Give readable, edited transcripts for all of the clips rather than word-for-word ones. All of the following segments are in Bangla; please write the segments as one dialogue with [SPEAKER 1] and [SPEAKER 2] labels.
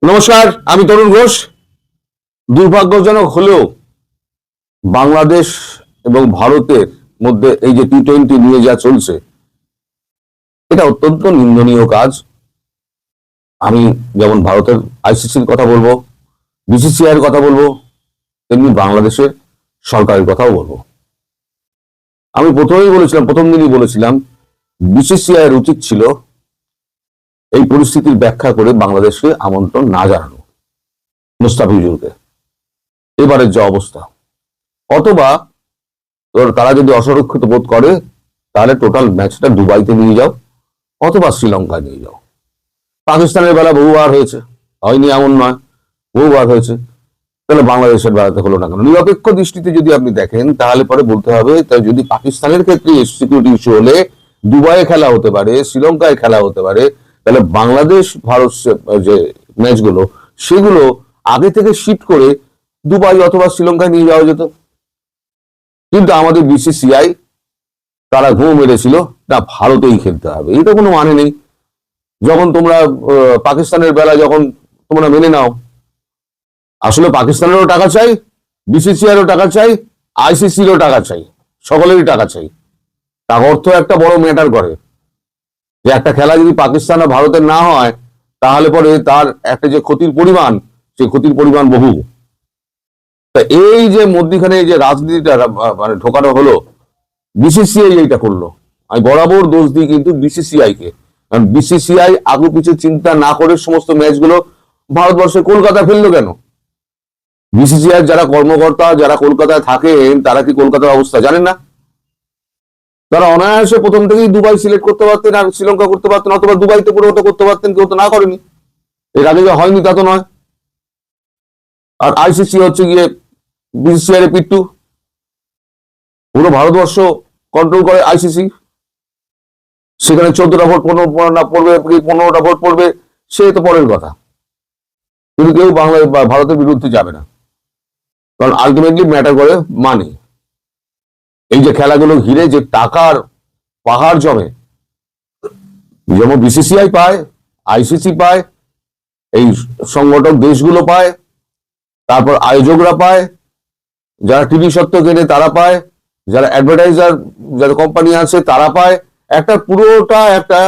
[SPEAKER 1] নমস্কার, আমি তরুণ ঘোষ। দুর্ভাগ্যজনক হলেও বাংলাদেশ এবং ভারতের মধ্যে এই যে টি-20 নিয়ে যা চলছে, এটা অত্যন্ত নিন্দনীয় কাজ। আমি যেমন ভারতের আইসিসির কথা বলবো, বিসিসিআই এর কথা বলবো, তেমনি বাংলাদেশের সরকারের কথাও বলবো। আমি প্রথম দিনই বলেছিলাম বিসিসিআই এর উচিত ছিল এই পরিস্থিতির ব্যাখ্যা করে বাংলাদেশকে আমন্ত্রণ না জানানো, মুস্তাফিজুরকে, এবারের যে অবস্থা। অথবা তারা যদি অসুরক্ষিত বোধ করে তাহলে টোটাল ম্যাচটা দুবাইতে নিয়ে যাও অথবা শ্রীলঙ্কায় নিয়ে যাও। পাকিস্তানের বেলা বহুবার হয়েছে, হয়নি এমন নয়, বহুবার হয়েছে। তাহলে বাংলাদেশের বেলাতে হলো না কেন? নিরপেক্ষ দৃষ্টিতে যদি আপনি দেখেন তাহলে পরে বলতে হবে, তাই যদি পাকিস্তানের ক্ষেত্রে সিকিউরিটি ইস্যু হলে দুবাইয়ে খেলা হতে পারে, শ্রীলঙ্কায় খেলা হতে পারে, তাহলে বাংলাদেশ ভারত যে ম্যাচগুলো সেগুলো আগে থেকে শিফট করে দুবাই অথবা শ্রীলঙ্কায় নিয়ে যাওয়া যেত। কিন্তু আমাদের বিসিসিআই তারা ঘুম মেরেছিল, না ভারতেই খেলতে হবে। এটা কোনো মানে নেই। যখন তোমরা পাকিস্তানের বেলা যখন তোমরা মেনে নাও, আসলে পাকিস্তানেরও টাকা চাই, বিসিসিআইয়েরও টাকা চাই, আইসিসিরও টাকা চাই, সকলেরই টাকা চাই। তার অর্থ একটা বড় ম্যাটার করে যে একটা খেলা যদি পাকিস্তান আর ভারতের না হয় তাহলে পরে তার একটা যে ক্ষতির পরিমাণ, সেই ক্ষতির পরিমাণ বহু। তা এই যে মধ্যখানে যে রাজনীতিটা মানে ঢোকানো হলো, বিসিসিআই এইটা করলো। আমি বরাবর দোষ দিই কিন্তু বিসিসিআই কে, কারণ বিসিসিআই আগু পিছু চিন্তা না করে সমস্ত ম্যাচগুলো ভারতবর্ষে কলকাতা ফেললো কেন? বিসিসিআই যারা কর্মকর্তা, যারা কলকাতায় থাকেন, তারা কি কলকাতার অবস্থা জানেন না? তারা অনায়াসে প্রথম থেকেই দুবাই সিলেক্ট করতে পারতেন, আর শ্রীলঙ্কা করতে পারতেন, অথবা দুবাইতে পুরোটা করতে পারতেন, কেউ তো না করেনি। এর আগে যে হয়নি তা তো নয়। আর আইসিসি হচ্ছে গিয়ে বিসিসিআই এর পিট্টু, পুরো ভারতবর্ষ কন্ট্রোল করে আইসিসি। সেখানে 14টা ভোট না পড়বে, 15টা ভোট পড়বে, সে তো পরের কথা। কিন্তু কেউ বাংলা বা ভারতের বিরুদ্ধে যাবে না, কারণ আলটিমেটলি ম্যাটার করে মানি। এই যে খেলাগুলো ঘিরে যে টাকার পাহাড় জমে, যেমন বিসিসিআই পায়, আইসিসি পায়, এই সংগঠক দেশগুলো পায়, তারপর আয়োজকরা পায়, যারা টিভি সত্ত্ব কেনে তারা পায়, যারা অ্যাডভার্টাইজার যারা কোম্পানি আছে তারা পায়। একটা পুরোটা একটা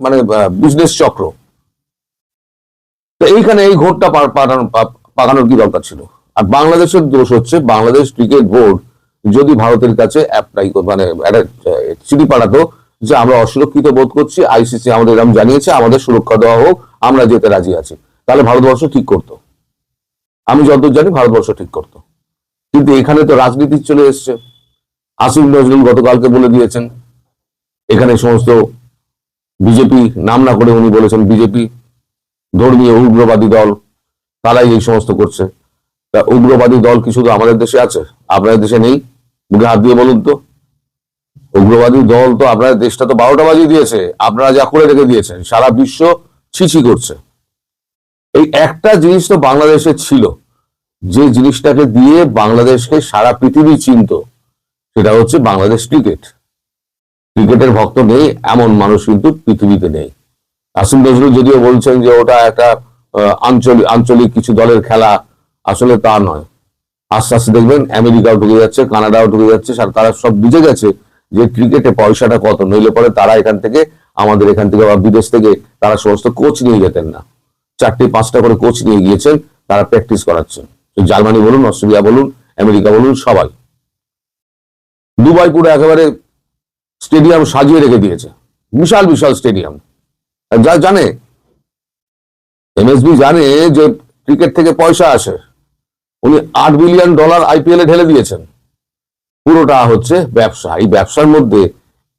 [SPEAKER 1] মানে বিজনেস চক্র। তো এইখানে এই ঘোরটা পাকানোর কি দরকার ছিল? আর বাংলাদেশের দোষ হচ্ছে, বাংলাদেশ ক্রিকেট বোর্ড যদি ভারতের কাছে অ্যাপ্লাই মানে একটা চিঠি পাঠাতো যে আমরা অসুরক্ষিত বোধ করছি, আইসিসি আমাদের এরকম জানিয়েছে, আমাদের সুরক্ষা দেওয়া হোক, আমরা যেতে রাজি আছি, তাহলে ভারতবর্ষ ঠিক করতো। আমি যতদূর জানি ভারতবর্ষ ঠিক করতো। কিন্তু এখানে তো রাজনীতি চলে এসছে। আসিফ নজরুল গতকালকে বলে দিয়েছেন, এখানে সমস্ত বিজেপি, নাম না করে উনি বলেছেন বিজেপি ধর্মীয় উগ্রবাদী দল, তারাই এই সমস্ত করছে। তা উগ্রবাদী দল কি শুধু আমাদের দেশে আছে? আপনাদের দেশে নেই? মুখে হাত দিয়ে বলুন তো। উগ্রবাদী দল তো আপনাদের দেশটা তো 12টা বাজিয়ে দিয়েছে, আপনারা যা করে রেখে দিয়েছেন, সারা বিশ্ব ছিছি করছে। এই একটা জিনিস তো বাংলাদেশে ছিল, যে জিনিসটাকে দিয়ে বাংলাদেশকে সারা পৃথিবী চিনত, সেটা হচ্ছে বাংলাদেশ ক্রিকেট। ক্রিকেটের ভক্ত নেই এমন মানুষ কিন্তু পৃথিবীতে নেই। আসিফ নজরুল যদিও বলছেন যে ওটা একটা আঞ্চলিক কিছু দলের খেলা, আসলে তা নয়। আস্তে আস্তে দেখবেন আমেরিকাও ঢুকে যাচ্ছে, কানাডাও ঢুকে যাচ্ছে, তারা সব বুঝে গেছে যে ক্রিকেটে পয়সাটা কত। নইলে পরে তারা এখান থেকে, আমাদের এখান থেকে বা বিদেশ থেকে তারা সমস্ত কোচ নিয়ে যেতেন না। 4-5টা করে কোচ নিয়ে গিয়েছেন, তারা প্র্যাকটিস করাচ্ছেন। জার্মানি বলুন, অস্ট্রেলিয়া বলুন, আমেরিকা বলুন, সবাই। দুবাই পুরো একেবারে স্টেডিয়াম সাজিয়ে রেখে দিয়েছে, বিশাল বিশাল স্টেডিয়াম। যা জানে, এমএসবি জানে যে ক্রিকেট থেকে পয়সা আসে, উনি $8 বিলিয়ন আইপিএল এ ঢেলে দিয়েছেন। পুরোটা হচ্ছে ব্যবসা। এই ব্যবসার মধ্যে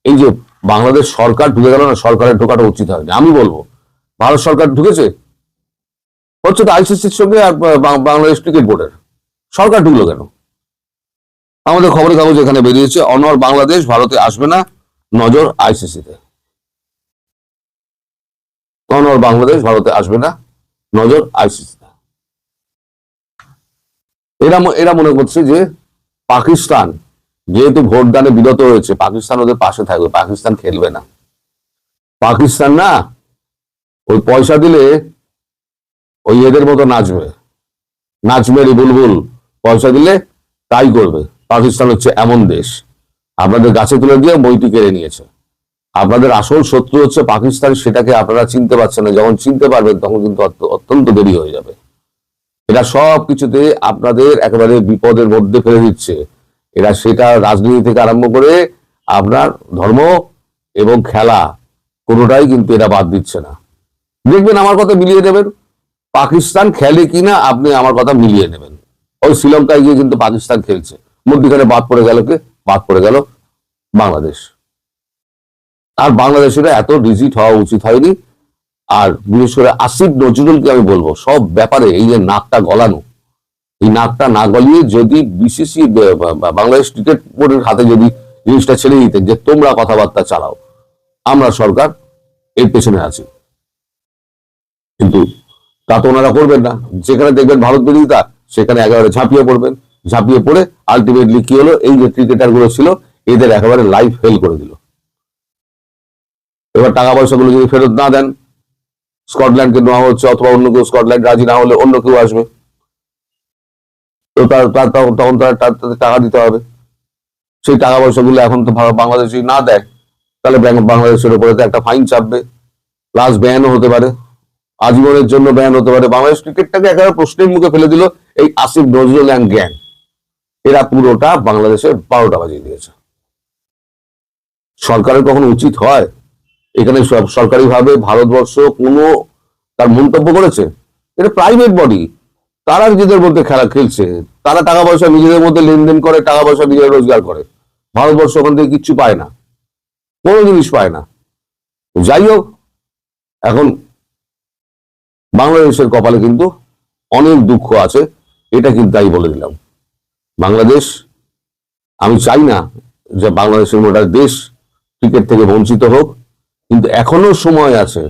[SPEAKER 1] এই যে বাংলাদেশ সরকার ঢুকে গেল না, সরকারের ঢোকাটা উচিত হয়নি। আমি বলবো ভারত সরকার ঢুকেছে, হচ্ছে তো আইসিসির সঙ্গে আর বাংলাদেশ ক্রিকেট বোর্ডের। সরকার ঢুকলো কেন? আমাদের খবরের কাগজ এখানে বেরিয়েছে, অনর বাংলাদেশ ভারতে আসবে না, নজর আইসিসিতে। অনর বাংলাদেশ ভারতে আসবে না, নজর আইসিসিতে। এরা মনে করছে যে পাকিস্তান যেহেতু ভোটদানে বিরত হয়েছে, পাকিস্তান ওদের পাশে থাকবে, পাকিস্তান খেলবে না। পাকিস্তান না, ওই পয়সা দিলে ওই এদের মতো নাচবে, নাচমেরি বুলবুল, পয়সা দিলে তাই করবে। পাকিস্তান হচ্ছে এমন দেশ, আপনাদের গাছে তুলে দিয়ে বইটি কেড়ে নিয়েছে। আপনাদের আসল শত্রু হচ্ছে পাকিস্তান, সেটাকে আপনারা চিনতে পারছেন না। যখন চিনতে পারবেন তখন কিন্তু অত্যন্ত দেরি হয়ে যাবে। এরা সব কিছুতে আপনাদের একেবারে বিপদের মধ্যে ফেলে দিচ্ছে। এরা সেটা রাজনীতি থেকে আরম্ভ করে আপনার ধর্ম এবং খেলা কোনোটাই কিন্তু এরা বাদ দিচ্ছে না। দেখবেন আমার কথা মিলিয়ে দেবেন, পাকিস্তান খেলে কিনা আপনি আমার কথা মিলিয়ে নেবেন। ওই শ্রীলঙ্কায় গিয়ে কিন্তু পাকিস্তান খেলছে, মধ্যখানে বাদ পড়ে গেল কে? বাদ পড়ে গেল বাংলাদেশ। আর বাংলাদেশের এত রিজিট হওয়া উচিত হয়নি। আর বিশেষ করে আসিফ নজরুলকে আমি বলবো, সব ব্যাপারে এই যে নাকটা গলানো, এই নাকটা না গলিয়ে যদি বিসিসি বাংলাদেশ ক্রিকেট বোর্ডের হাতে যদি জিনিসটা ছেড়ে দিতেন যে তোমরা কথাবার্তা চালাও, আমরা সরকার এর পেছনে আছি, কিন্তু তা তো ওনারা করবেন না। যেখানে দেখবেন ভারত বিরোধিতা, সেখানে একেবারে ঝাঁপিয়ে পড়বেন। ঝাঁপিয়ে পড়ে আলটিমেটলি কি হলো, এই যে ক্রিকেটার গুলো ছিল এদের একেবারে লাইফ ফেল করে দিল। এবার টাকা পয়সাগুলো যদি ফেরত না দেন, স্কটল্যান্ডকে নেওয়া হচ্ছে, অথবা অন্য কেউ, স্কটল্যান্ড রাজি না হলে অন্য কেউ আসবে, তো তখন তার টাকা দিতে হবে। সেই টাকা পয়সাগুলো এখন তো বাংলাদেশ না দেয়, তাহলে বাংলাদেশের উপরে তো একটা ফাইন চাপবে, প্লাস ব্যানও হতে পারে, আজীবনের জন্য ব্যান হতে পারে। বাংলাদেশ ক্রিকেটটাকে একেবারে প্রশ্নের মুখে ফেলে দিল এই আসিফ নজরুল অ্যান্ড গ্যাং। এরা পুরোটা বাংলাদেশের 12টা বাজিয়ে দিয়েছে। সরকারের কখনো উচিত হয় এখানে সরকারি ভাবে ভারতবর্ষ কোনো তার মন্তব্য করেছে? এটা প্রাইভেট বডি, তারা নিজেদের মধ্যে খেলা খেলছে, তারা টাকা পয়সা নিজেদের মধ্যে লেনদেন করে, টাকা পয়সা নিজেরা রোজগার করে। ভারতবর্ষ ওখান থেকে কিচ্ছু পায় না, কোনো জিনিস পায় না। যাই হোক, এখন বাংলাদেশের কপালে কিন্তু অনেক দুঃখ আছে, এটা কিন্তু তাই বলে দিলাম। বাংলাদেশ, আমি চাই না যে বাংলাদেশের মোটা দেশ ক্রিকেট থেকে বঞ্চিত হোক, কিন্তু এখনো সময় আছে।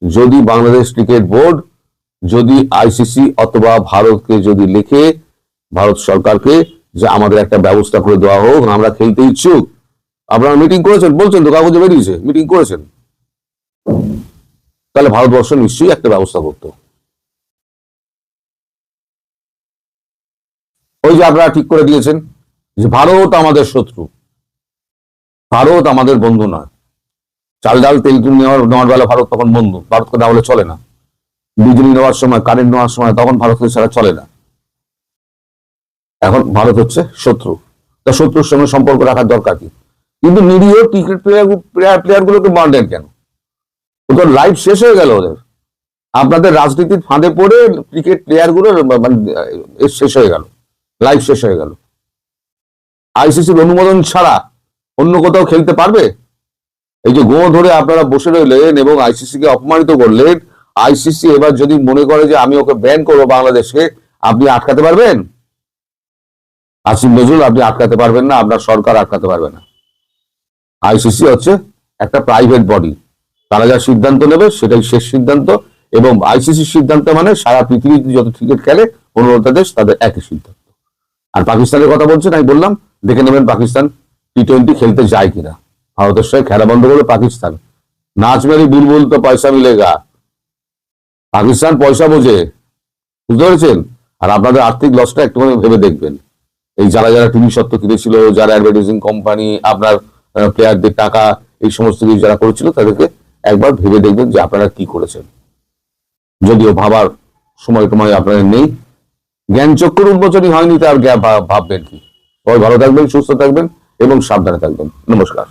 [SPEAKER 1] যদি বাংলাদেশ ক্রিকেট বোর্ড, যদি আইসিসি অথবা ভারতকে যদি লিখে, ভারত সরকারকে, যে আমাদের একটা ব্যবস্থা করে দেওয়া হোক, আমরা খেলতে ইচ্ছুক। আপনারা মিটিং করেছেন, বলছেন তো, কাগজে বেরিয়েছে মিটিং করেছেন, তাহলে ভারতবর্ষ নিশ্চয়ই একটা ব্যবস্থা করতো। ওই যে আপনারা ঠিক করে দিয়েছেন যে ভারত আমাদের শত্রু, ভারত আমাদের বন্ধু নয়। চাল ডাল তেল নেওয়ার বেলা ভারত তখন বন্ধু, ভারতকে না হলে চলে না। বিজলি নেওয়ার সময়, কারেন্ট নেওয়ার সময় তখন ভারতকে ছাড়া চলে না। এখন ভারত হচ্ছে শত্রু, তা শত্রুর সঙ্গে সম্পর্ক রাখার দরকার কি? কিন্তু নিরীহ ক্রিকেট প্লেয়ার গুলোকে মারলেন কেন? ওদের লাইফ শেষ হয়ে গেল ওদের। আপনাদের রাজনীতির ফাঁদে পড়ে ক্রিকেট প্লেয়ার গুলো শেষ হয়ে গেল, লাইফ শেষ হয়ে গেল। আইসিসির অনুমোদন ছাড়া অন্য কোথাও খেলতে পারবে? এই যে ধরে আপনারা বসে রইলেন এবং আইসিসি কে অপমানিত করলেন, আইসিসি এবার যদি মনে করে যে আমি ওকে ব্যান করবো বাংলাদেশকে, আপনি আটকাতে পারবেন? আসিফ নজরুল আপনি আটকাতে পারবেন না, আপনার সরকার আটকাতে পারবে না। আইসিসি হচ্ছে একটা প্রাইভেট বডি, তারা যা সিদ্ধান্ত নেবে সেটাই শেষ সিদ্ধান্ত, এবং আইসিসির সিদ্ধান্ত মানে সারা পৃথিবীতে যত ক্রিকেট খেলে 15টা দেশ, তাদের একই সিদ্ধান্ত। আর পাকিস্তানের কথা বলছেন, আমি বললাম দেখে নেবেন পাকিস্তান টি-20 খেলতে যায় কিনা। ভারতের সঙ্গে খেলা বন্ধ করে পাকিস্তান, নাচ মেরি বুলবুল তো পয়সা মিলেগা। পাকিস্তান পয়সা বোঝে, বুঝতে পেরেছেন? আর আপনাদের আর্থিক লসটা একটুখানি ভেবে দেখবেন। এই যারা যারা টিভি সত্ত্ব কিনেছিল, যারা অ্যাডভার্টাইজিং কোম্পানি, আপনার প্লেয়ারদের টাকা, এই সমস্ত কিছু যারা করেছিল, তাদেরকে একবার ভেবে দেখবেন যে আপনারা কি করেছেন। যদিও ভাবার সময় টময় আপনাদের নেই, জ্ঞান চক্ষুর উন্মোচনই হয়নি, তার ভাববেন কি? সবাই ভালো থাকবেন, সুস্থ থাকবেন এবং সাবধানে থাকবেন। নমস্কার।